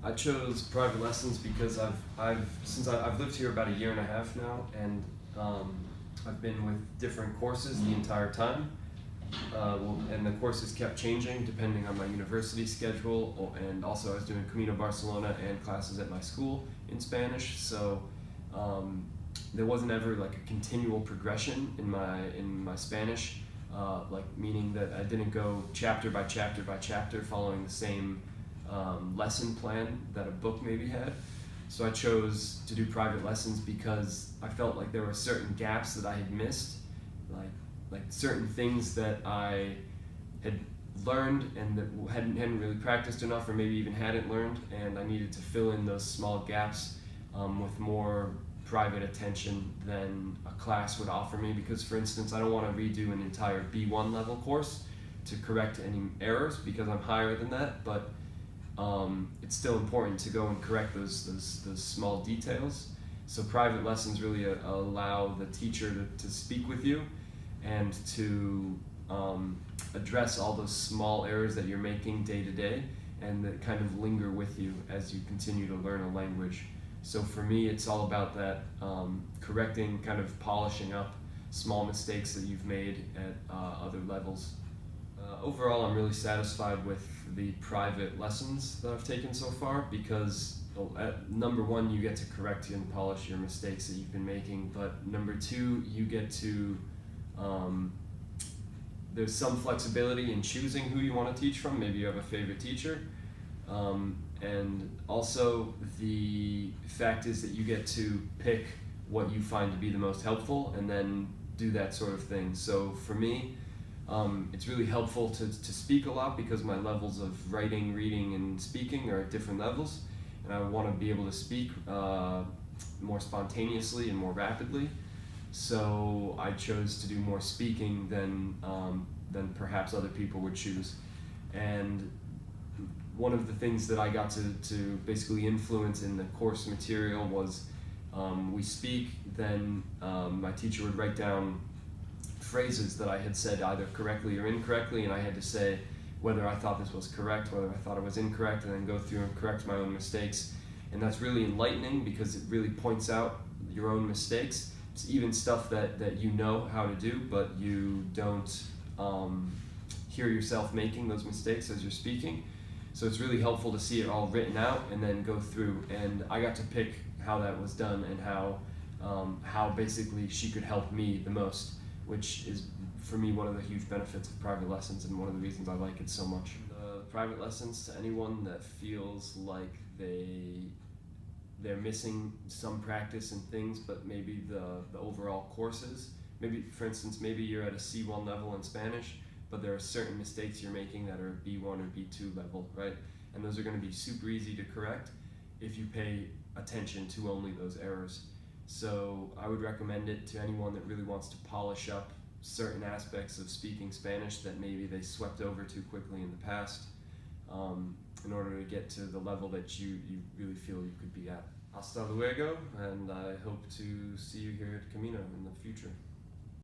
I chose private lessons because I've lived here about a year and a half now, and I've been with different courses the entire time. And the courses kept changing depending on my university schedule, and also I was doing Camino Barcelona and classes at my school in Spanish, so there wasn't ever like a continual progression in my Spanish, like meaning that I didn't go chapter by chapter by chapter following the same lesson plan that a book maybe had. So I chose to do private lessons because I felt like there were certain gaps that I had missed, like certain things that I had learned and that hadn't really practiced enough, or maybe even hadn't learned, and I needed to fill in those small gaps with more private attention than a class would offer me. Because, for instance, I don't want to redo an entire B1 level course to correct any errors because I'm higher than that, but it's still important to go and correct those small details. So private lessons really allow the teacher to speak with you and to address all those small errors that you're making day to day, and that kind of linger with you as you continue to learn a language. So for me, it's all about that, correcting, kind of polishing up small mistakes that you've made at other levels. Overall, I'm really satisfied with the private lessons that I've taken so far because number one, you get to correct and polish your mistakes that you've been making, but number two, you get to there's some flexibility in choosing who you want to teach from. Maybe you have a favorite teacher, and also the fact is that you get to pick what you find to be the most helpful and then do that sort of thing. So for me, it's really helpful to speak a lot because my levels of writing, reading, and speaking are at different levels, and I want to be able to speak more spontaneously and more rapidly. So I chose to do more speaking than perhaps other people would choose. And one of the things that I got to basically influence in the course material was we speak, then my teacher would write down phrases that I had said either correctly or incorrectly, and I had to say whether I thought this was correct, whether I thought it was incorrect, and then go through and correct my own mistakes. And that's really enlightening because it really points out your own mistakes. It's even stuff that you know how to do, but you don't hear yourself making those mistakes as you're speaking. So it's really helpful to see it all written out and then go through. And I got to pick how that was done and how basically she could help me the most, which is for me one of the huge benefits of private lessons and one of the reasons I like it so much. Private lessons, to anyone that feels like they're missing some practice and things, but maybe the overall courses. Maybe, for instance, maybe you're at a C1 level in Spanish, but there are certain mistakes you're making that are B1 or B2 level, right? And those are going to be super easy to correct if you pay attention to only those errors. So I would recommend it to anyone that really wants to polish up certain aspects of speaking Spanish that maybe they swept over too quickly in the past, in order to get to the level that you really feel you could be at. Hasta luego, and I hope to see you here at Camino in the future.